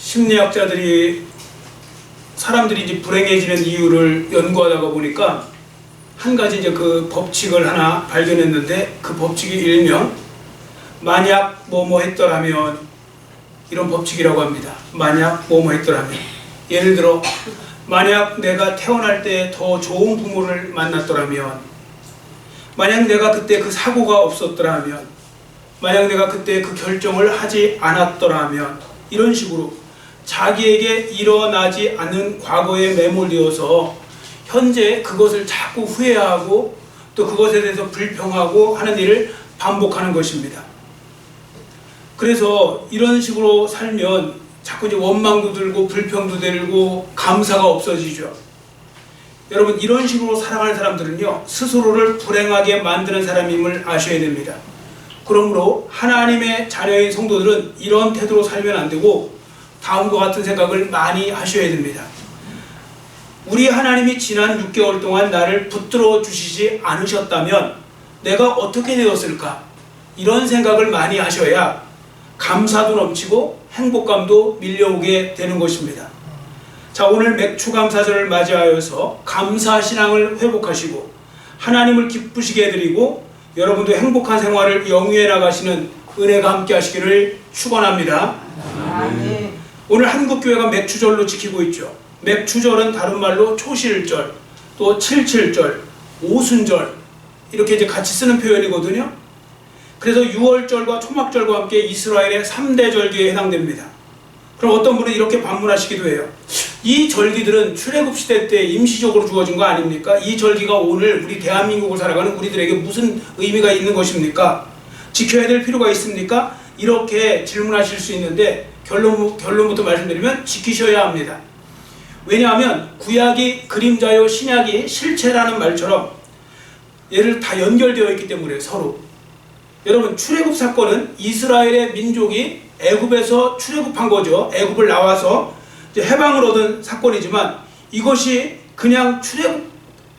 심리학자들이 사람들이 이제 불행해지는 이유를 연구하다가 보니까 한 가지 이제 그 법칙을 하나 발견했는데, 그 법칙이 일명 만약 뭐뭐 했더라면, 이런 법칙이라고 합니다. 만약 뭐뭐 했더라면, 예를 들어 만약 내가 태어날 때 더 좋은 부모를 만났더라면, 만약 내가 그때 그 사고가 없었더라면, 만약 내가 그때 그 결정을 하지 않았더라면, 이런 식으로 자기에게 일어나지 않은 과거에 매몰되어서 현재 그것을 자꾸 후회하고 또 그것에 대해서 불평하고 하는 일을 반복하는 것입니다. 그래서 이런 식으로 살면 자꾸 이제 원망도 들고 불평도 들고 감사가 없어지죠. 여러분, 이런 식으로 살아가는 사람들은요, 스스로를 불행하게 만드는 사람임을 아셔야 됩니다. 그러므로 하나님의 자녀인 성도들은 이런 태도로 살면 안 되고 다음과 같은 생각을 많이 하셔야 됩니다. 우리 하나님이 지난 6개월 동안 나를 붙들어 주시지 않으셨다면 내가 어떻게 되었을까? 이런 생각을 많이 하셔야 감사도 넘치고 행복감도 밀려오게 되는 것입니다. 자, 오늘 맥추감사절을 맞이하여서 감사신앙을 회복하시고 하나님을 기쁘시게 해드리고 여러분도 행복한 생활을 영위해 나가시는 은혜가 함께 하시기를 축원합니다. 아멘. 오늘 한국교회가 맥추절로 지키고 있죠. 맥추절은 다른 말로 초실절, 또 칠칠절, 오순절 이렇게 이제 같이 쓰는 표현이거든요. 그래서 유월절과 초막절과 함께 이스라엘의 3대 절기에 해당됩니다. 그럼 어떤 분은 이렇게 반문하시기도 해요. 이 절기들은 출애굽 시대 때 임시적으로 주어진 거 아닙니까? 이 절기가 오늘 우리 대한민국을 살아가는 우리들에게 무슨 의미가 있는 것입니까? 지켜야 될 필요가 있습니까? 이렇게 질문하실 수 있는데 결론부터 말씀드리면 지키셔야 합니다. 왜냐하면 구약이 그림자요 신약이 실체라는 말처럼 얘를 다 연결되어 있기 때문에 서로. 여러분, 출애굽 사건은 이스라엘의 민족이 애굽에서 출애굽한 거죠. 애굽을 나와서 이제 해방을 얻은 사건이지만 이것이 그냥 출애굽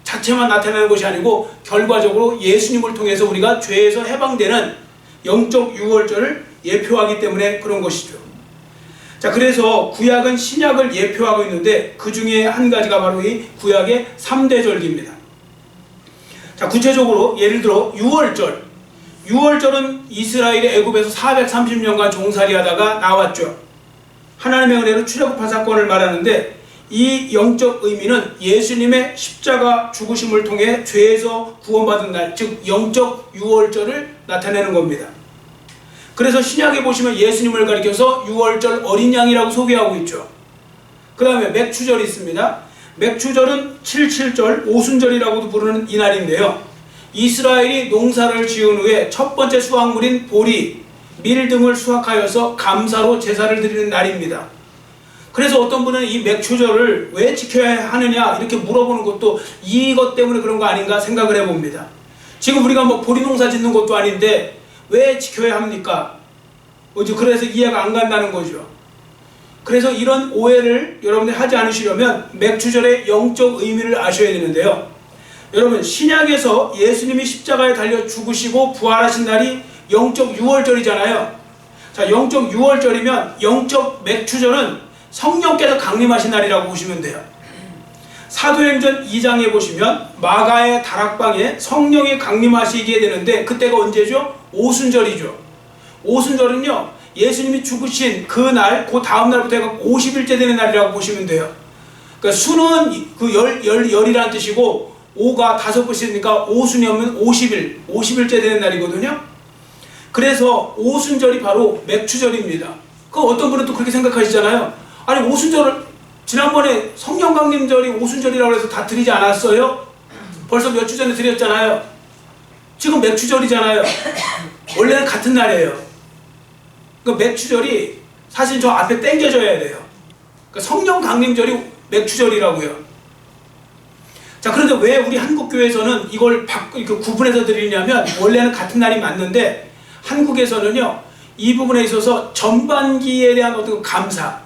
자체만 나타나는 것이 아니고 결과적으로 예수님을 통해서 우리가 죄에서 해방되는 영적 유월절을 예표하기 때문에 그런 것이죠. 자, 그래서 구약은 신약을 예표하고 있는데 그 중에 한 가지가 바로 이 구약의 3대 절기입니다. 자, 구체적으로 예를 들어 유월절. 유월절은 이스라엘이 애굽에서 430년간 종살이하다가 나왔죠. 하나님의 은혜로 출애굽한 사건을 말하는데 이 영적 의미는 예수님의 십자가 죽으심을 통해 죄에서 구원받은 날, 즉 영적 유월절을 나타내는 겁니다. 그래서 신약에 보시면 예수님을 가리켜서 유월절 어린 양이라고 소개하고 있죠. 그 다음에 맥추절이 있습니다. 맥추절은 칠칠절, 오순절이라고도 부르는 이날인데요. 이스라엘이 농사를 지은 후에 첫 번째 수확물인 보리, 밀 등을 수확하여서 감사로 제사를 드리는 날입니다. 그래서 어떤 분은 이 맥추절을 왜 지켜야 하느냐 이렇게 물어보는 것도 이것 때문에 그런 거 아닌가 생각을 해봅니다. 지금 우리가 뭐 보리 농사 짓는 것도 아닌데 왜 지켜야 합니까? 그래서 이해가 안 간다는 거죠. 그래서 이런 오해를 여러분들이 하지 않으시려면 맥추절의 영적 의미를 아셔야 되는데요. 여러분, 신약에서 예수님이 십자가에 달려 죽으시고 부활하신 날이 영적 유월절이잖아요. 자, 영적 유월절이면 영적 맥추절은 성령께서 강림하신 날이라고 보시면 돼요. 사도행전 2장에 보시면 마가의 다락방에 성령이 강림하시게 되는데 그때가 언제죠? 오순절이죠. 오순절은요, 예수님이 죽으신 그날, 그 다음 날부터 해서 50일째 되는 날이라고 보시면 돼요. 그러니까 수는 그 열이라는 뜻이고 5가 5번씩이니까 오순이면 50일째 되는 날이거든요. 그래서 오순절이 바로 맥추절입니다. 그 어떤 분은 또 그렇게 생각하시잖아요. 아니, 오순절을 지난번에 성령 강림절이 오순절이라고 해서 다 드리지 않았어요? 벌써 몇 주 전에 드렸잖아요. 지금 맥추절이잖아요. 원래는 같은 날이에요. 그러니까 맥추절이 사실 저 앞에 땡겨져야 돼요. 그러니까 성령 강림절이 맥추절이라고요. 자, 그런데 왜 우리 한국교회에서는 이걸 이렇게 구분해서 드리냐면 원래는 같은 날이 맞는데 한국에서는요, 이 부분에 있어서 전반기에 대한 어떤 감사,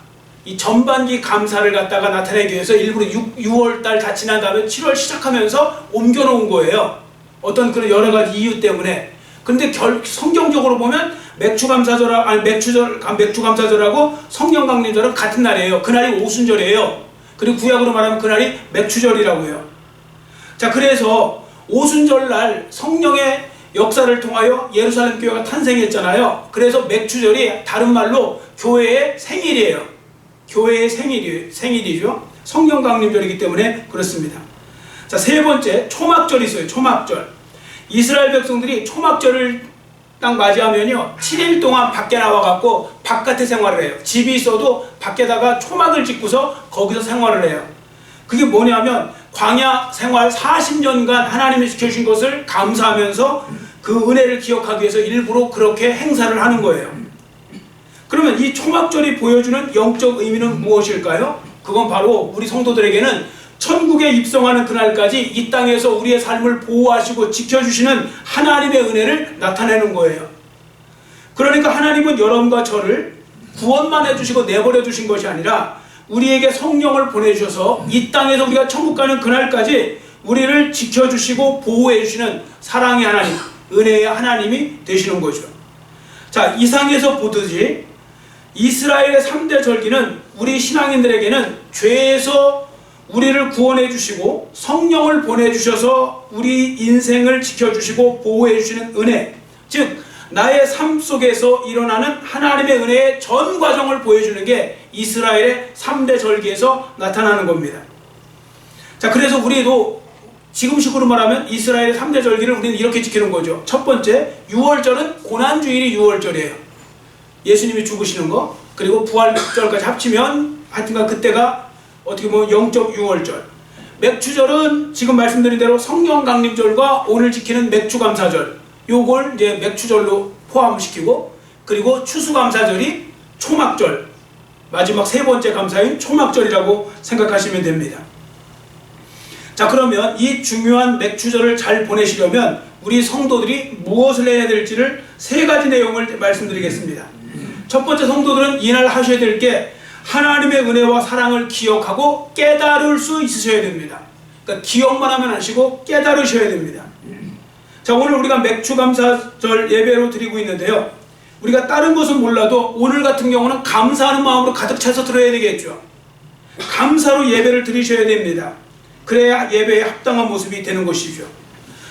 이 전반기 감사를 갖다가 나타내기 위해서 일부러 6월달 다 지난 다음에 7월 시작하면서 옮겨놓은 거예요. 어떤 그런 여러 가지 이유 때문에. 근데 성경적으로 보면 맥주감사절하고 성령강림절은 같은 날이에요. 그날이 오순절이에요. 그리고 구약으로 말하면 그날이 맥추절이라고 해요. 자, 그래서 오순절날 성령의 역사를 통하여 예루살렘 교회가 탄생했잖아요. 그래서 맥추절이 다른 말로 교회의 생일이에요. 교회의 생일이죠. 성령 강림절이기 때문에 그렇습니다. 자, 세 번째, 초막절이 있어요. 초막절. 이스라엘 백성들이 초막절을 딱 맞이하면요, 7일 동안 밖에 나와갖고 바깥에 생활을 해요. 집이 있어도 밖에다가 초막을 짓고서 거기서 생활을 해요. 그게 뭐냐면 광야 생활 40년간 하나님이 지켜주신 것을 감사하면서 그 은혜를 기억하기 위해서 일부러 그렇게 행사를 하는 거예요. 그러면 이 초막절이 보여주는 영적 의미는 무엇일까요? 그건 바로 우리 성도들에게는 천국에 입성하는 그날까지 이 땅에서 우리의 삶을 보호하시고 지켜주시는 하나님의 은혜를 나타내는 거예요. 그러니까 하나님은 여러분과 저를 구원만 해주시고 내버려 두신 것이 아니라 우리에게 성령을 보내주셔서 이 땅에서 우리가 천국 가는 그날까지 우리를 지켜주시고 보호해주시는 사랑의 하나님, 은혜의 하나님이 되시는 거죠. 자, 이상에서 보듯이 이스라엘의 3대 절기는 우리 신앙인들에게는 죄에서 우리를 구원해 주시고 성령을 보내주셔서 우리 인생을 지켜주시고 보호해 주시는 은혜, 즉 나의 삶 속에서 일어나는 하나님의 은혜의 전 과정을 보여주는 게 이스라엘의 3대 절기에서 나타나는 겁니다. 자, 그래서 우리도 지금식으로 말하면 이스라엘의 3대 절기를 우리는 이렇게 지키는 거죠. 첫 번째, 6월절은 고난주일이 6월절이에요. 예수님이 죽으시는 거, 그리고 부활절까지 합치면 하여튼간 그때가 어떻게 보면 영적 6월절. 맥추절은 지금 말씀드린 대로 성령 강림절과 오늘 지키는 맥추감사절, 요걸 이제 맥추절로 포함시키고, 그리고 추수감사절이 초막절, 마지막 세 번째 감사인 초막절이라고 생각하시면 됩니다. 자, 그러면 이 중요한 맥추절을 잘 보내시려면 우리 성도들이 무엇을 해야 될지를 세 가지 내용을 말씀드리겠습니다. 첫 번째, 성도들은 이날 하셔야 될 게 하나님의 은혜와 사랑을 기억하고 깨달을 수 있으셔야 됩니다. 그러니까 기억만 하면 안 하시고 깨달으셔야 됩니다. 자, 오늘 우리가 맥추감사절 예배로 드리고 있는데요, 우리가 다른 것은 몰라도 오늘 같은 경우는 감사하는 마음으로 가득 차서 들어야 되겠죠. 감사로 예배를 드리셔야 됩니다. 그래야 예배에 합당한 모습이 되는 것이죠.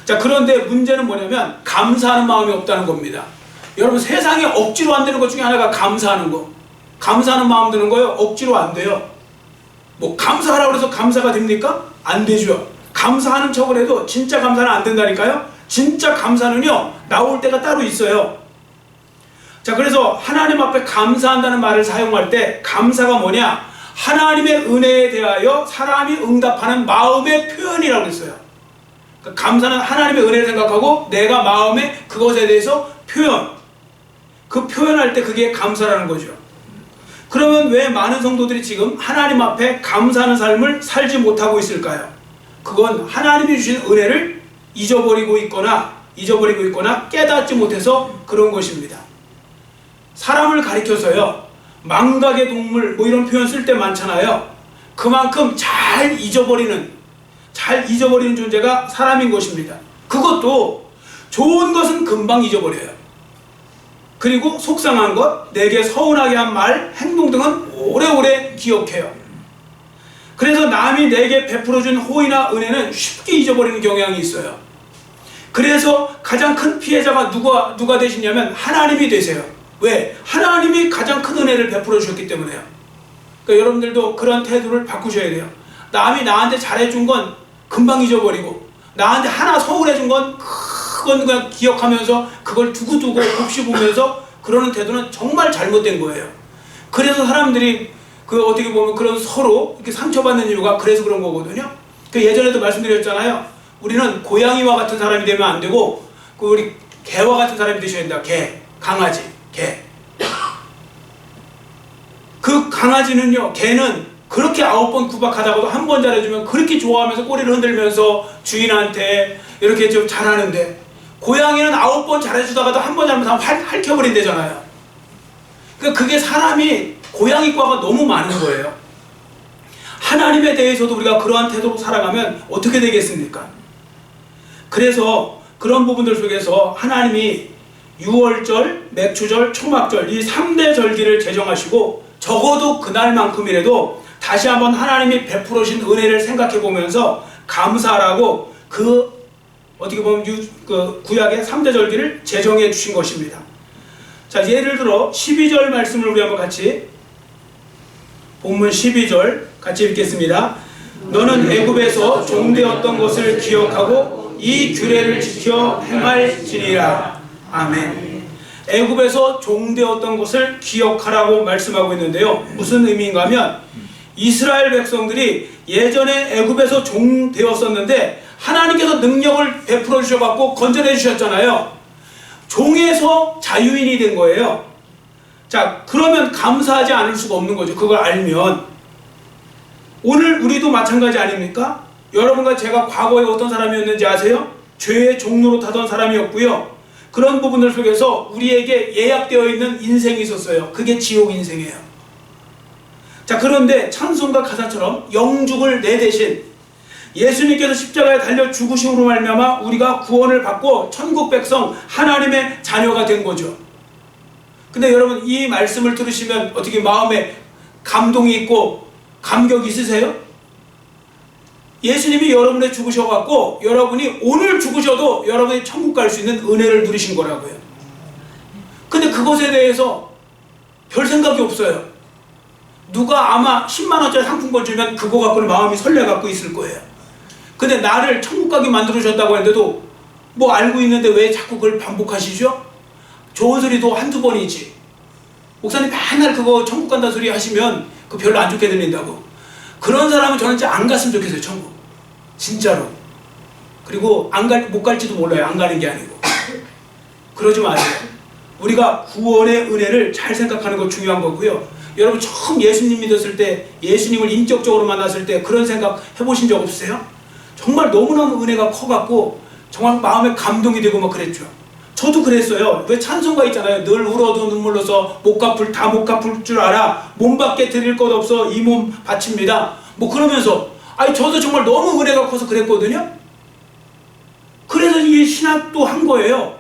자, 그런데 문제는 뭐냐면 감사하는 마음이 없다는 겁니다. 여러분, 세상에 억지로 안 되는 것 중에 하나가 감사하는 거. 감사하는 마음 드는 거요, 억지로 안 돼요. 뭐 감사하라고 해서 감사가 됩니까? 안 되죠. 감사하는 척을 해도 진짜 감사는 안 된다니까요. 진짜 감사는요, 나올 때가 따로 있어요. 자, 그래서 하나님 앞에 감사한다는 말을 사용할 때 감사가 뭐냐? 하나님의 은혜에 대하여 사람이 응답하는 마음의 표현이라고 했어요. 그러니까 감사는 하나님의 은혜를 생각하고 내가 마음에 그것에 대해서 그 표현할 때 그게 감사라는 거죠. 그러면 왜 많은 성도들이 지금 하나님 앞에 감사하는 삶을 살지 못하고 있을까요? 그건 하나님이 주신 은혜를 잊어버리고 있거나 깨닫지 못해서 그런 것입니다. 사람을 가리켜서요, 망각의 동물 뭐 이런 표현 쓸 때 많잖아요. 그만큼 잘 잊어버리는 존재가 사람인 것입니다. 그것도 좋은 것은 금방 잊어버려요. 그리고 속상한 것, 내게 서운하게 한 말, 행동 등은 오래오래 기억해요. 그래서 남이 내게 베풀어준 호의나 은혜는 쉽게 잊어버리는 경향이 있어요. 그래서 가장 큰 피해자가 누가 되시냐면 하나님이 되세요. 왜? 하나님이 가장 큰 은혜를 베풀어 주셨기 때문에요. 그러니까 여러분들도 그런 태도를 바꾸셔야 돼요. 남이 나한테 잘해준 건 금방 잊어버리고, 나한테 하나 서운해준 건 그건 그냥 기억하면서 그걸 두고두고 곱씹으면서 그러는 태도는 정말 잘못된 거예요. 그래서 사람들이 어떻게 보면 그런 서로 이렇게 상처받는 이유가 그래서 그런 거거든요. 예전에도 말씀드렸잖아요. 우리는 고양이와 같은 사람이 되면 안 되고 우리 개와 같은 사람이 되셔야 된다. 개, 강아지, 개. 그 강아지는요, 개는 그렇게 9번 구박하다가도 한 번 잘해주면 그렇게 좋아하면서 꼬리를 흔들면서 주인한테 이렇게 좀 잘하는데, 고양이는 9번 잘해주다가도 한 번 잘못하면 핥혀버린대잖아요. 그러니까 그게 사람이 고양이과가 너무 많은 거예요. 하나님에 대해서도 우리가 그러한 태도로 살아가면 어떻게 되겠습니까? 그래서 그런 부분들 속에서 하나님이 유월절, 맥추절, 초막절 이 3대 절기를 제정하시고 적어도 그날만큼이라도 다시 한번 하나님이 베풀어 주신 은혜를 생각해 보면서 감사하라고 어떻게 보면 구약의 3대 절기를 제정해 주신 것입니다. 자, 예를 들어 12절 말씀을 우리 한번 같이 본문 12절 같이 읽겠습니다. 너는 애굽에서 종되었던 것을 기억하고 이 규례를 지켜 행할지니라. 아멘. 애굽에서 종되었던 것을 기억하라고 말씀하고 있는데요. 무슨 의미인가 하면 이스라엘 백성들이 예전에 애굽에서 종되었었는데 하나님께서 능력을 베풀어 주셔갖고 건져내 주셨잖아요. 종에서 자유인이 된 거예요. 자, 그러면 감사하지 않을 수가 없는 거죠. 그걸 알면. 오늘 우리도 마찬가지 아닙니까? 여러분과 제가 과거에 어떤 사람이었는지 아세요? 죄의 종로로 타던 사람이었고요. 그런 부분들 속에서 우리에게 예약되어 있는 인생이 있었어요. 그게 지옥 인생이에요. 자, 그런데 찬송가 가사처럼 영죽을 내 대신 예수님께서 십자가에 달려 죽으심으로 말미암아 우리가 구원을 받고 천국 백성 하나님의 자녀가 된 거죠. 근데 여러분 이 말씀을 들으시면 어떻게 마음에 감동이 있고 감격이 있으세요? 예수님이 여러분의 죽으셔갖고 여러분이 오늘 죽으셔도 여러분이 천국 갈 수 있는 은혜를 누리신 거라고요. 근데 그것에 대해서 별 생각이 없어요. 누가 아마 10만원짜리 상품권 주면 그거 갖고는 마음이 설레갖고 있을 거예요. 근데 나를 천국 가게 만들어주셨다고 했는데도 뭐 알고 있는데 왜 자꾸 그걸 반복하시죠? 좋은 소리도 한두 번이지. 목사님 맨날 그거 천국 간다 소리 하시면 그거 별로 안 좋게 들린다고. 그런 사람은 저는 진짜 안 갔으면 좋겠어요. 천국. 진짜로. 그리고 못 갈지도 몰라요. 안 가는 게 아니고. 그러지 마세요. 우리가 구원의 은혜를 잘 생각하는 거 중요한 거고요. 여러분 처음 예수님 믿었을 때, 예수님을 인격적으로 만났을 때 그런 생각 해보신 적 없으세요? 정말 너무너무 은혜가 커갖고 정말 마음에 감동이 되고 막 그랬죠. 저도 그랬어요. 왜 찬송가 있잖아요. 늘 울어도 눈물로서 못 갚을 줄 알아. 몸밖에 드릴 것 없어 이 몸 바칩니다. 뭐 그러면서 저도 정말 너무 은혜가 커서 그랬거든요. 그래서 이 신학도 한 거예요.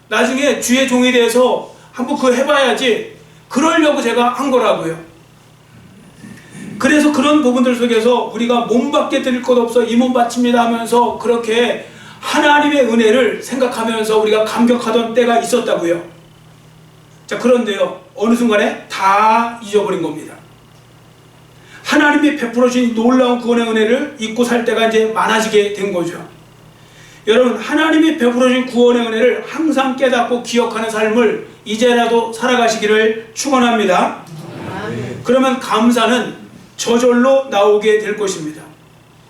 나중에 주의 종이 돼서 한번 그거 해봐야지. 그러려고 제가 한 거라고요. 그래서 그런 부분들 속에서 우리가 몸밖에 드릴 것 없어 이 몸 바칩니다 하면서 그렇게 하나님의 은혜를 생각하면서 우리가 감격하던 때가 있었다고요. 자, 그런데요, 어느 순간에 다 잊어버린 겁니다. 하나님이 베풀어 주신 놀라운 구원의 은혜를 잊고 살 때가 이제 많아지게 된 거죠. 여러분, 하나님이 베풀어 주신 구원의 은혜를 항상 깨닫고 기억하는 삶을 이제라도 살아가시기를 축원합니다. 그러면 감사는 저절로 나오게 될 것입니다.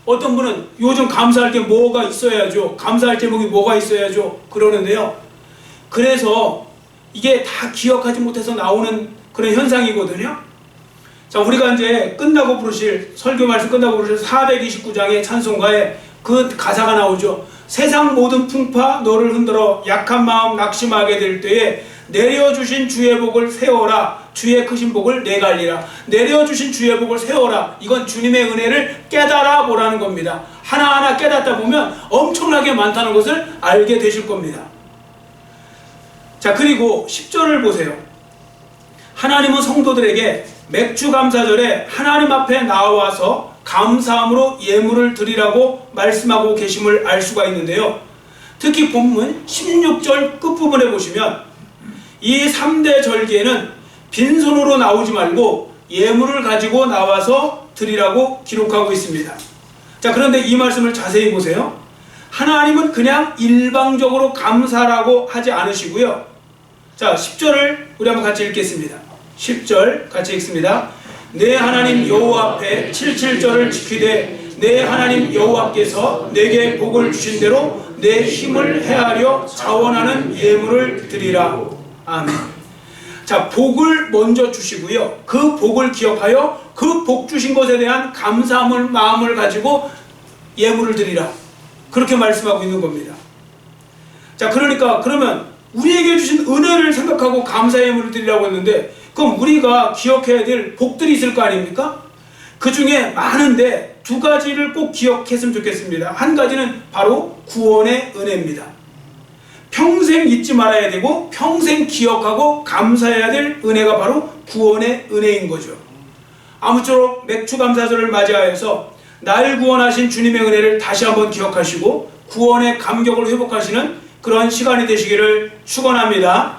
어떤 분은 요즘 감사할 게 뭐가 있어야죠. 감사할 제목이 뭐가 있어야죠. 그러는데요. 그래서 이게 다 기억하지 못해서 나오는 그런 현상이거든요. 자, 우리가 이제 끝나고 부르실, 설교 말씀 끝나고 부르실 429장의 찬송가에 그 가사가 나오죠. 세상 모든 풍파 너를 흔들어 약한 마음 낙심하게 될 때에 내려주신 주의 복을 세워라. 주의 크신 복을 내가 알리라. 내려주신 주의 복을 세워라. 이건 주님의 은혜를 깨달아 보라는 겁니다. 하나하나 깨닫다 보면 엄청나게 많다는 것을 알게 되실 겁니다. 자, 그리고 10절을 보세요. 하나님은 성도들에게 맥주감사절에 하나님 앞에 나와서 감사함으로 예물을 드리라고 말씀하고 계심을 알 수가 있는데요. 특히 본문 16절 끝부분에 보시면 이 3대 절기에는 빈손으로 나오지 말고 예물을 가지고 나와서 드리라고 기록하고 있습니다. 자, 그런데 이 말씀을 자세히 보세요. 하나님은 그냥 일방적으로 감사라고 하지 않으시고요. 자, 10절을 우리 한번 같이 읽겠습니다. 10절 같이 읽습니다. 내 하나님 여호와 앞에 77절을 지키되 내 하나님 여호와께서 내게 복을 주신 대로 내 힘을 헤아려 자원하는 예물을 드리라. 아멘. 자, 복을 먼저 주시고요. 그 복을 기억하여 그 복 주신 것에 대한 감사함을 마음을 가지고 예물을 드리라. 그렇게 말씀하고 있는 겁니다. 자, 그러면 우리에게 주신 은혜를 생각하고 감사 예물을 드리라고 했는데 그럼 우리가 기억해야 될 복들이 있을 거 아닙니까? 그 중에 많은데 두 가지를 꼭 기억했으면 좋겠습니다. 한 가지는 바로 구원의 은혜입니다. 평생 잊지 말아야 되고 평생 기억하고 감사해야 될 은혜가 바로 구원의 은혜인 거죠. 아무쪼록 맥주 감사절을 맞이하여서 날 구원하신 주님의 은혜를 다시 한번 기억하시고 구원의 감격을 회복하시는 그런 시간이 되시기를 축원합니다.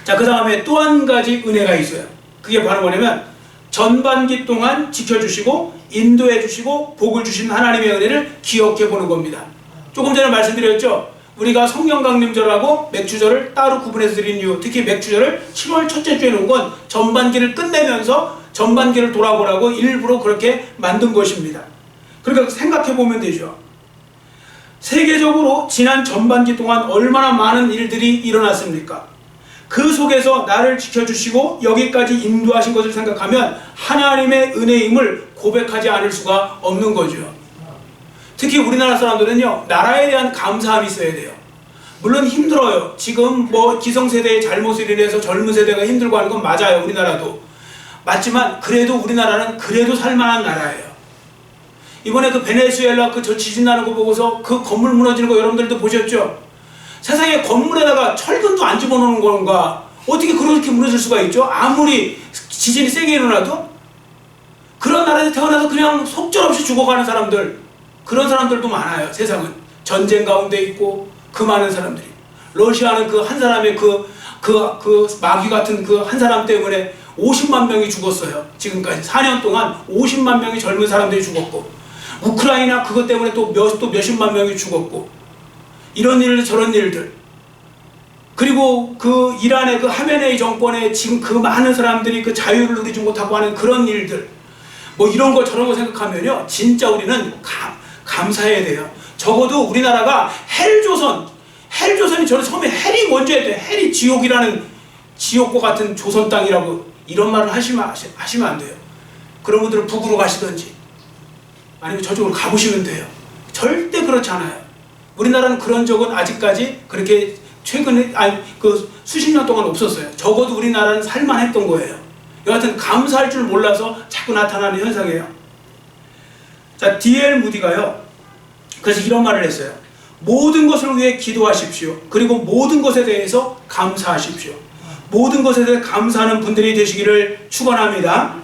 자, 그 다음에 또 한 가지 은혜가 있어요. 그게 바로 뭐냐면 전반기 동안 지켜주시고 인도해 주시고 복을 주신 하나님의 은혜를 기억해 보는 겁니다. 조금 전에 말씀드렸죠. 우리가 성령 강림절하고 맥주절을 따로 구분해서 드린 이유, 특히 맥주절을 7월 첫째 주에 놓은 건 전반기를 끝내면서 전반기를 돌아보라고 일부러 그렇게 만든 것입니다. 그러니까 생각해 보면 되죠. 세계적으로 지난 전반기 동안 얼마나 많은 일들이 일어났습니까? 그 속에서 나를 지켜주시고 여기까지 인도하신 것을 생각하면 하나님의 은혜임을 고백하지 않을 수가 없는 거죠. 특히 우리나라 사람들은요, 나라에 대한 감사함이 있어야 돼요. 물론 힘들어요. 지금 뭐 기성세대의 잘못을 인해서 젊은 세대가 힘들고 하는 건 맞아요. 우리나라도 맞지만 그래도 우리나라는 그래도 살만한 나라예요. 이번에 그 베네수엘라 그 저 지진 나는 거 보고서 그 건물 무너지는 거 여러분들도 보셨죠? 세상에 건물에다가 철근도 안 집어넣는 건가? 어떻게 그렇게 무너질 수가 있죠? 아무리 지진이 세게 일어나도? 그런 나라에 태어나서 그냥 속절없이 죽어가는 사람들, 그런 사람들도 많아요. 세상은 전쟁 가운데 있고 그 많은 사람들이. 러시아는 그 한 사람의 그 마귀 같은 그 한 사람 때문에 50만 명이 죽었어요. 지금까지 4년 동안 50만 명의 젊은 사람들이 죽었고, 우크라이나 그것 때문에 또 몇십만 명이 죽었고, 이런 일들 저런 일들. 그리고 그 이란의 그 하메네이 정권에 지금 그 많은 사람들이 그 자유를 누리지 못하고 하는 그런 일들, 뭐 이런 거 저런 거 생각하면요, 진짜 우리는 감사해야 돼요. 적어도 우리나라가 헬조선이 저는 처음에 헬이 먼저였대요. 헬이 지옥이라는, 지옥과 같은 조선 땅이라고 이런 말을 하시면 안 돼요. 그런 분들은 북으로 가시든지 아니면 저쪽으로 가보시면 돼요. 절대 그렇지 않아요. 우리나라는 그런 적은 아직까지 그렇게 최근에 그 수십 년 동안 없었어요. 적어도 우리나라는 살만했던 거예요. 여하튼 감사할 줄 몰라서 자꾸 나타나는 현상이에요. 자, D.L. 무디가요, 그래서 이런 말을 했어요. 모든 것을 위해 기도하십시오. 그리고 모든 것에 대해서 감사하십시오. 모든 것에 대해 감사하는 분들이 되시기를 축원합니다.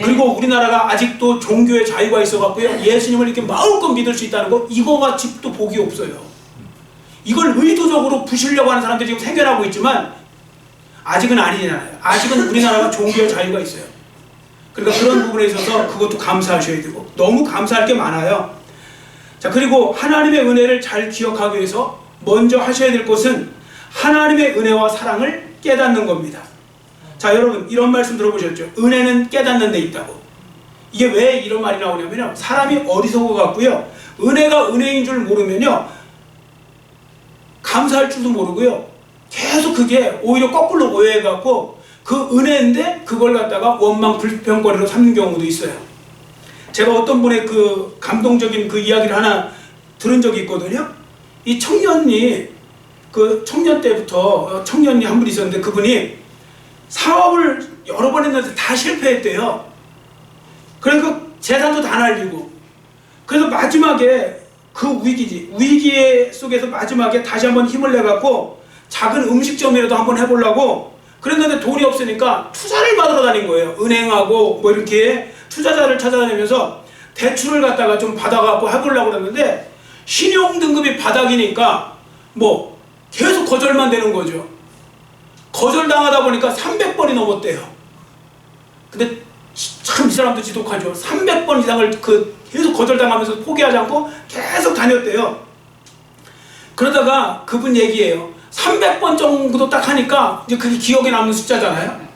그리고 우리나라가 아직도 종교의 자유가 있어갖고요, 예수님을 이렇게 마음껏 믿을 수 있다는 거, 이거같이 또 복이 없어요. 이걸 의도적으로 부시려고 하는 사람들이 지금 생겨나고 있지만 아직은 아니잖아요. 아직은 우리나라가 종교의 자유가 있어요. 그러니까 그런 부분에 있어서 그것도 감사하셔야 되고, 너무 감사할 게 많아요. 자, 그리고 하나님의 은혜를 잘 기억하기 위해서 먼저 하셔야 될 것은 하나님의 은혜와 사랑을 깨닫는 겁니다. 자, 여러분 이런 말씀 들어보셨죠? 은혜는 깨닫는 데 있다고. 이게 왜 이런 말이 나오냐면요, 사람이 어리석어 갖고요, 은혜가 은혜인 줄 모르면요, 감사할 줄도 모르고요, 계속 그게 오히려 거꾸로 오해해 갖고 그 은혜인데 그걸 갖다가 원망 불평거리로 삼는 경우도 있어요. 제가 어떤 분의 그 감동적인 그 이야기를 하나 들은 적이 있거든요. 이 청년이 그 청년 때부터 청년이 한 분 있었는데, 그분이 사업을 여러 번 했는데 다 실패했대요. 그러니까 재산도 다 날리고, 그래서 마지막에 그 위기 속에서 마지막에 다시 한번 힘을 내갖고 작은 음식점이라도 한번 해보려고 그랬는데 돈이 없으니까 투자를 받으러 다닌 거예요. 은행하고 뭐 이렇게 투자자를 찾아다니면서 대출을 갖다가 좀 받아갖고 해보려고 그랬는데, 신용등급이 바닥이니까 뭐 계속 거절만 되는 거죠. 거절당하다 보니까 300번이 넘었대요. 근데 참 이 사람도 지독하죠. 300번 이상을 계속 거절당하면서 포기하지 않고 계속 다녔대요. 그러다가 그분 얘기예요. 300번 정도 딱 하니까 이제 그게 기억에 남는 숫자잖아요.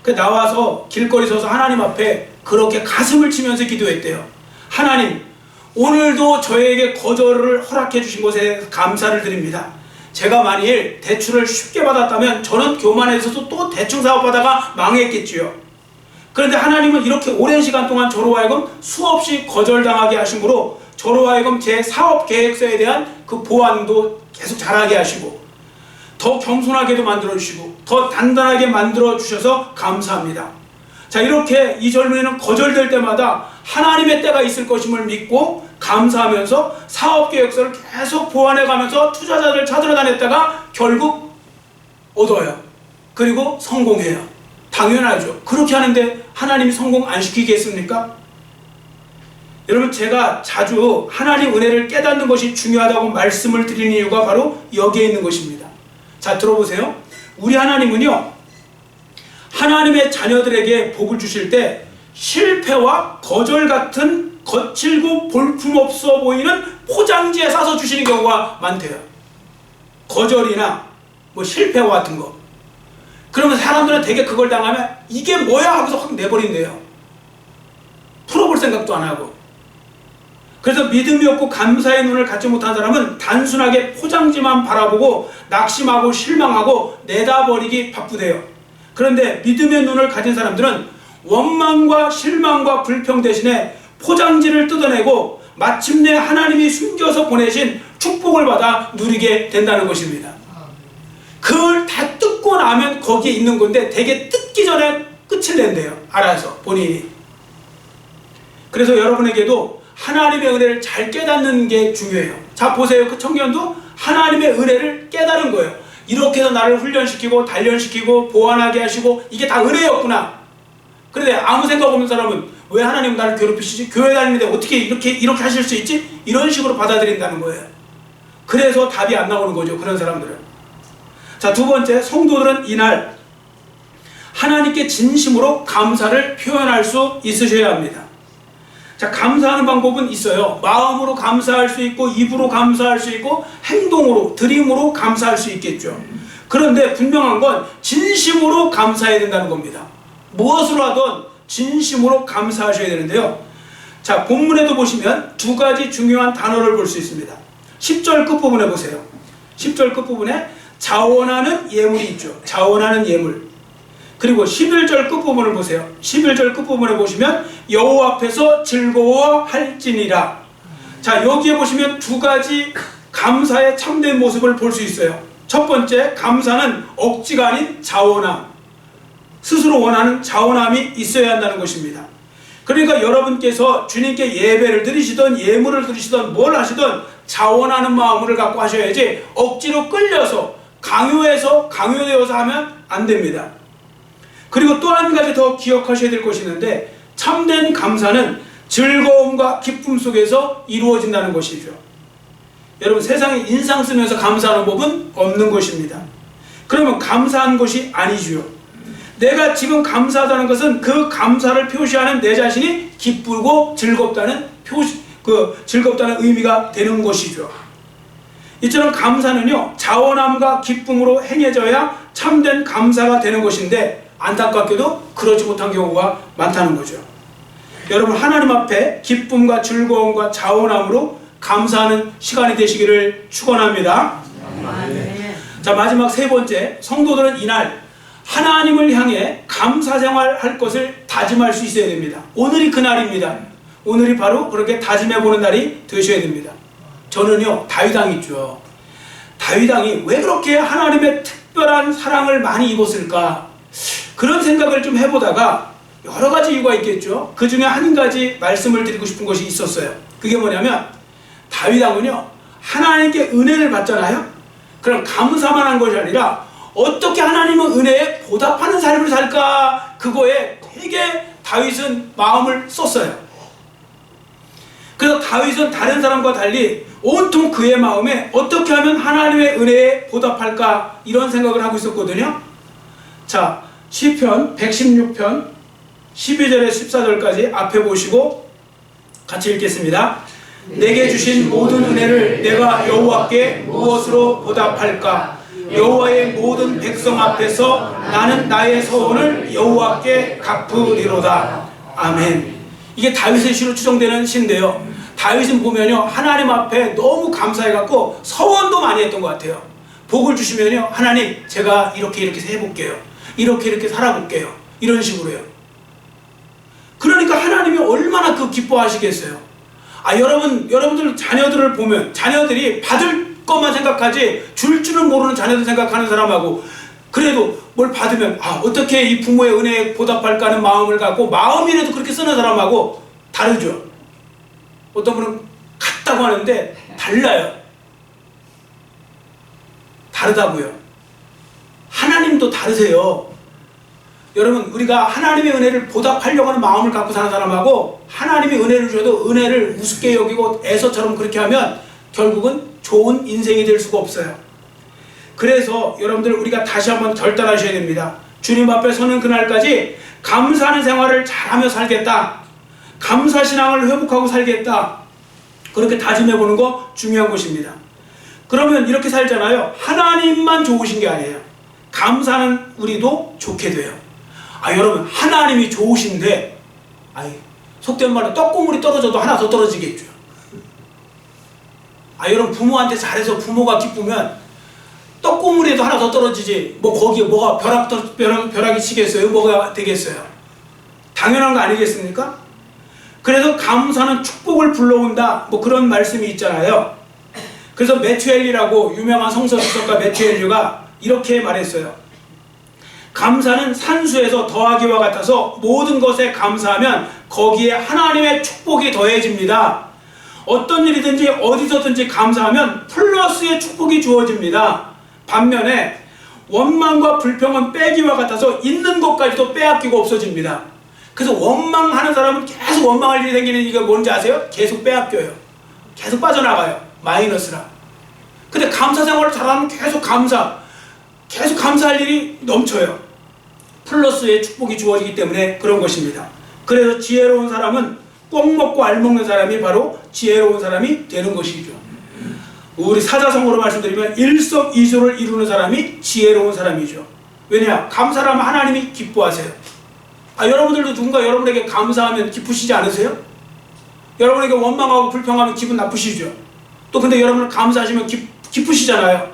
그 나와서 길거리 서서 하나님 앞에 그렇게 가슴을 치면서 기도했대요. 하나님, 오늘도 저에게 거절을 허락해 주신 것에 감사를 드립니다. 제가 만일 대출을 쉽게 받았다면 저는 교만해서도 또 대충 사업하다가 망했겠지요. 그런데 하나님은 이렇게 오랜 시간 동안 저로 하여금 수없이 거절당하게 하심으로 저로 하여금 제 사업 계획서에 대한 그 보완도 계속 잘하게 하시고, 더 겸손하게도 만들어주시고 더 단단하게 만들어주셔서 감사합니다. 자, 이렇게 이 젊은이는 거절될 때마다 하나님의 때가 있을 것임을 믿고 감사하면서 사업계획서를 계속 보완해가면서 투자자들 찾으러 다녔다가 결국 얻어요. 그리고 성공해요. 당연하죠. 그렇게 하는데 하나님이 성공 안 시키겠습니까? 여러분, 제가 자주 하나님 은혜를 깨닫는 것이 중요하다고 말씀을 드리는 이유가 바로 여기에 있는 것입니다. 자, 들어보세요. 우리 하나님은요, 하나님의 자녀들에게 복을 주실 때 실패와 거절 같은 거칠고 볼품없어 보이는 포장지에 싸서 주시는 경우가 많대요. 거절이나 뭐 실패와 같은 거. 그러면 사람들은 되게 그걸 당하면 이게 뭐야 하고서 확 내버린대요. 풀어볼 생각도 안 하고. 그래서 믿음이 없고 감사의 눈을 갖지 못한 사람은 단순하게 포장지만 바라보고 낙심하고 실망하고 내다버리기 바쁘대요. 그런데 믿음의 눈을 가진 사람들은 원망과 실망과 불평 대신에 포장지를 뜯어내고 마침내 하나님이 숨겨서 보내신 축복을 받아 누리게 된다는 것입니다. 그걸 다 뜯고 나면 거기에 있는 건데 되게 뜯기 전에 끝을 낸대요. 알아서 본인이. 그래서 여러분에게도 하나님의 은혜를 잘 깨닫는 게 중요해요. 자, 보세요. 그 청년도 하나님의 은혜를 깨달은 거예요. 이렇게 해서 나를 훈련시키고 단련시키고 보완하게 하시고 이게 다 은혜였구나. 그런데 아무 생각 없는 사람은 왜 하나님은 나를 괴롭히시지? 교회 다니는데 어떻게 이렇게 하실 수 있지? 이런 식으로 받아들인다는 거예요. 그래서 답이 안 나오는 거죠. 그런 사람들은. 자, 두 번째, 성도들은 이날 하나님께 진심으로 감사를 표현할 수 있으셔야 합니다. 자, 감사하는 방법은 있어요. 마음으로 감사할 수 있고 입으로 감사할 수 있고 행동으로, 드림으로 감사할 수 있겠죠. 그런데 분명한 건 진심으로 감사해야 된다는 겁니다. 무엇으로 하든 진심으로 감사하셔야 되는데요. 자, 본문에도 보시면 두 가지 중요한 단어를 볼 수 있습니다. 10절 끝부분에 보세요. 10절 끝부분에 자원하는 예물이 있죠. 자원하는 예물. 그리고 11절 끝부분을 보세요. 11절 끝부분에 보시면 여호와 앞에서 즐거워할지니라. 자, 여기에 보시면 두 가지 감사의 참된 모습을 볼 수 있어요. 첫 번째, 감사는 억지가 아닌 자원함. 스스로 원하는 자원함이 있어야 한다는 것입니다. 그러니까 여러분께서 주님께 예배를 드리시든 예물을 드리시든 뭘 하시든 자원하는 마음을 갖고 하셔야지 억지로 끌려서 강요되어서 하면 안 됩니다. 그리고 또 한 가지 더 기억하셔야 될 것이 있는데 참된 감사는 즐거움과 기쁨 속에서 이루어진다는 것이죠. 여러분, 세상에 인상 쓰면서 감사하는 법은 없는 것입니다. 그러면 감사한 것이 아니죠. 내가 지금 감사하다는 것은 그 감사를 표시하는 내 자신이 기쁘고 즐겁다는 즐겁다는 의미가 되는 것이죠. 이처럼 감사는요, 자원함과 기쁨으로 행해져야 참된 감사가 되는 것인데 안타깝게도 그러지 못한 경우가 많다는 거죠. 여러분, 하나님 앞에 기쁨과 즐거움과 자원함으로 감사하는 시간이 되시기를 축원합니다. 자, 마지막 세 번째, 성도들은 이날 하나님을 향해 감사 생활할 것을 다짐할 수 있어야 됩니다. 오늘이 그날입니다. 오늘이 바로 그렇게 다짐해보는 날이 되셔야 됩니다. 저는요, 다윗왕 있죠. 다윗왕이 왜 그렇게 하나님의 특별한 사랑을 많이 입었을까? 그런 생각을 좀 해보다가 여러 가지 이유가 있겠죠. 그 중에 한 가지 말씀을 드리고 싶은 것이 있었어요. 그게 뭐냐면 다윗왕은요, 하나님께 은혜를 받잖아요. 그럼 감사만 한 것이 아니라 어떻게 하나님은 은혜에 보답하는 삶을 살까? 그거에 되게 다윗은 마음을 썼어요. 그래서 다윗은 다른 사람과 달리 온통 그의 마음에 어떻게 하면 하나님의 은혜에 보답할까? 이런 생각을 하고 있었거든요. 자, 시편 116편 12절에 14절까지 앞에 보시고 같이 읽겠습니다. 내게 주신 모든 은혜를 내가 여호와께 무엇으로 보답할까? 여호와의 모든 백성 앞에서 나는 나의 서원을 여호와께 갚으리로다. 아멘. 이게 다윗의 시로 추정되는 시인데요. 다윗은 보면요, 하나님 앞에 너무 감사해갖고 서원도 많이 했던 것 같아요. 복을 주시면요, 하나님 제가 이렇게 해볼게요. 이렇게 살아볼게요. 이런 식으로요. 그러니까 하나님이 얼마나 기뻐하시겠어요. 여러분들 자녀들을 보면 자녀들이 받을 것만 생각하지 줄 줄은 모르는 자녀들 생각하는 사람하고, 그래도 뭘 받으면 어떻게 이 부모의 은혜에 보답할까 하는 마음을 갖고 마음이라도 그렇게 쓰는 사람하고 다르죠. 어떤 분은 같다고 하는데 달라요. 다르다고요. 하나님도 다르세요. 여러분, 우리가 하나님의 은혜를 보답하려고 하는 마음을 갖고 사는 사람하고 하나님이 은혜를 주셔도 은혜를 우습게 여기고 에서처럼 그렇게 하면 결국은 좋은 인생이 될 수가 없어요. 그래서 여러분들, 우리가 다시 한번 결단하셔야 됩니다. 주님 앞에 서는 그날까지 감사하는 생활을 잘하며 살겠다, 감사신앙을 회복하고 살겠다, 그렇게 다짐해보는 거 중요한 것입니다. 그러면 이렇게 살잖아요. 하나님만 좋으신 게 아니에요. 감사하는 우리도 좋게 돼요. 여러분, 하나님이 좋으신데 속된 말로 떡고물이 떨어져도 하나 더 떨어지겠죠. 여러분, 부모한테 잘해서 부모가 기쁘면 떡고물에도 하나 더 떨어지지, 뭐 거기에 뭐가 벼락이 치겠어요? 뭐가 되겠어요? 당연한 거 아니겠습니까? 그래서 감사는 축복을 불러온다, 뭐 그런 말씀이 있잖아요. 그래서 매튜엘리라고 유명한 성서주석가 매튜엘리가 이렇게 말했어요. 감사는 산수에서 더하기와 같아서 모든 것에 감사하면 거기에 하나님의 축복이 더해집니다. 어떤 일이든지 어디서든지 감사하면 플러스의 축복이 주어집니다. 반면에 원망과 불평은 빼기와 같아서 있는 것까지도 빼앗기고 없어집니다. 그래서 원망하는 사람은 계속 원망할 일이 생기는 이게 뭔지 아세요? 계속 빼앗겨요. 계속 빠져나가요. 마이너스라. 근데 감사 생활을 잘하면 계속 감사할 일이 넘쳐요. 플러스의 축복이 주어지기 때문에 그런 것입니다. 그래서 지혜로운 사람은 꼭 먹고 알 먹는 사람이 바로 지혜로운 사람이 되는 것이죠. 우리 사자성어로 말씀드리면 일석이조를 이루는 사람이 지혜로운 사람이죠. 왜냐? 감사를 하면 하나님이 기뻐하세요. 여러분들도 누군가 여러분에게 감사하면 기쁘시지 않으세요? 여러분에게 원망하고 불평하면 기분 나쁘시죠? 또 근데 여러분은 감사하시면 기쁘시잖아요.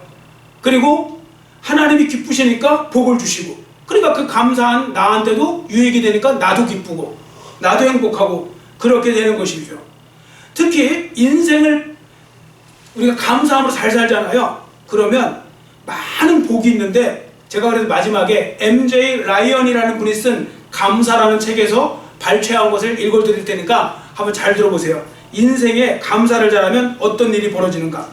그리고 하나님이 기쁘시니까 복을 주시고, 그러니까 그 감사한 나한테도 유익이 되니까 나도 기쁘고 나도 행복하고 그렇게 되는 것이죠. 특히 인생을 우리가 감사함으로 잘 살잖아요. 그러면 많은 복이 있는데, 제가 그래도 마지막에 MJ 라이언이라는 분이 쓴 감사라는 책에서 발췌한 것을 읽어드릴 테니까 한번 잘 들어보세요. 인생에 감사를 잘하면 어떤 일이 벌어지는가.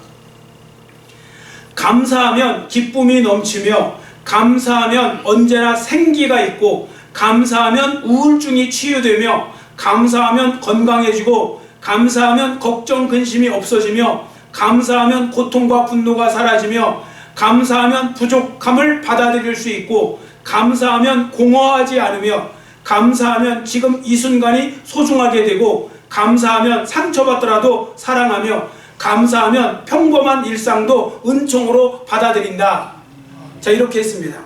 감사하면 기쁨이 넘치며, 감사하면 언제나 생기가 있고, 감사하면 우울증이 치유되며, 감사하면 건강해지고, 감사하면 걱정 근심이 없어지며, 감사하면 고통과 분노가 사라지며, 감사하면 부족함을 받아들일 수 있고, 감사하면 공허하지 않으며, 감사하면 지금 이 순간이 소중하게 되고, 감사하면 상처받더라도 사랑하며, 감사하면 평범한 일상도 은총으로 받아들인다. 자, 이렇게 했습니다.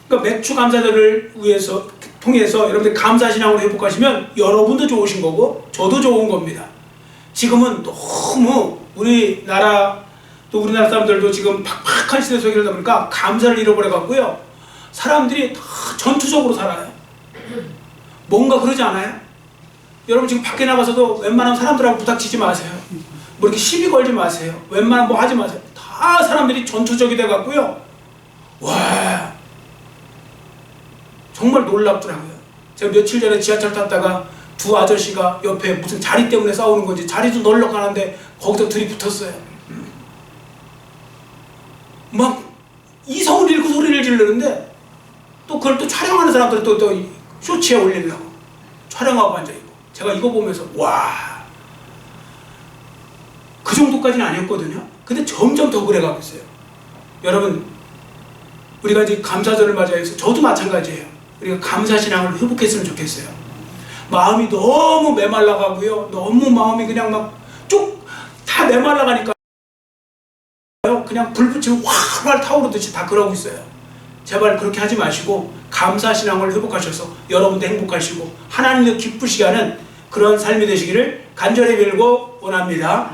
그러니까 맥주 감사절을 통해서 여러분들 감사신앙으로 회복하시면 여러분도 좋으신 거고 저도 좋은 겁니다. 지금은 너무 우리나라 사람들도 지금 팍팍한 시대 속에 살다 보니까 감사를 잃어버려갖고요, 사람들이 다 전투적으로 살아요. 뭔가 그러지 않아요? 여러분 지금 밖에 나가서도 웬만하면 사람들하고 부닥치지 마세요. 뭐 이렇게 시비 걸지 마세요. 웬만하면 뭐 하지 마세요. 다 사람들이 전투적이 돼갖고요, 와, 정말 놀랍더라고요. 제가 며칠 전에 지하철 탔다가 두 아저씨가 옆에 무슨 자리 때문에 싸우는 건지 자리도 널러 가는데 거기서 둘이 붙었어요. 막 이성을 잃고 소리를 지르는데, 또 그걸 또 촬영하는 사람들이 또 쇼츠에 올리려고 촬영하고 앉아있고, 제가 이거 보면서 와, 그 정도까지는 아니었거든요. 근데 점점 더 그래가고 있어요. 여러분, 우리가 이제 감사절을 맞이해서 저도 마찬가지예요. 우리가 감사신앙을 회복했으면 좋겠어요. 마음이 너무 메말라가고요, 너무 마음이 그냥 막 쭉 다 메말라가니까 그냥 불 붙이면 활활 타오르듯이 다 그러고 있어요. 제발 그렇게 하지 마시고 감사신앙을 회복하셔서 여러분도 행복하시고 하나님도 기쁘시게 하는 그런 삶이 되시기를 간절히 빌고 원합니다.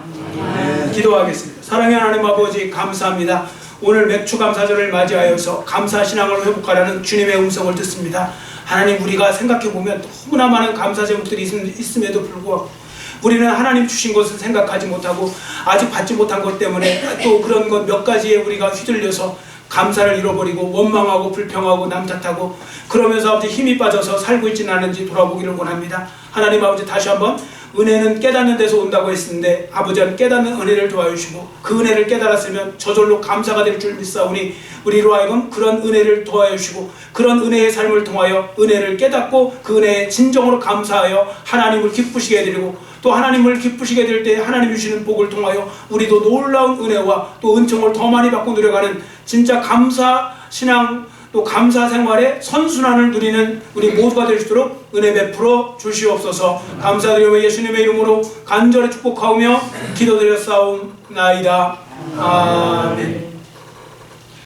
기도하겠습니다. 사랑의 하나님 아버지, 감사합니다. 오늘 맥주 감사절을 맞이하여서 감사신앙을 회복하라는 주님의 음성을 듣습니다. 하나님, 우리가 생각해보면 너무나 많은 감사 제목들이 있음에도 불구하고 우리는 하나님 주신 것을 생각하지 못하고 아직 받지 못한 것 때문에 또 그런 것 몇 가지에 우리가 휘둘려서 감사를 잃어버리고 원망하고 불평하고 남 탓하고 그러면서 아버지 힘이 빠져서 살고 있지는 않은지 돌아보기를 원합니다. 하나님 아버지 다시 한번 은혜는 깨닫는 데서 온다고 했는데 아버지 하나님 깨닫는 은혜를 도와주시고 그 은혜를 깨달았으면 저절로 감사가 될 줄 믿사오니 우리로 하여금 그런 은혜를 도와주시고 그런 은혜의 삶을 통하여 은혜를 깨닫고 그 은혜에 진정으로 감사하여 하나님을 기쁘시게 해드리고 또 하나님을 기쁘시게 될 때 하나님 주시는 복을 통하여 우리도 놀라운 은혜와 또 은총을 더 많이 받고 누려가는 진짜 감사 신앙 또 감사 생활의 선순환을 누리는 우리 모두가 될 수 있도록 은혜 베풀어 주시옵소서. 감사드리며 예수님의 이름으로 간절히 축복하오며 기도드렸사옵나이다. 아멘.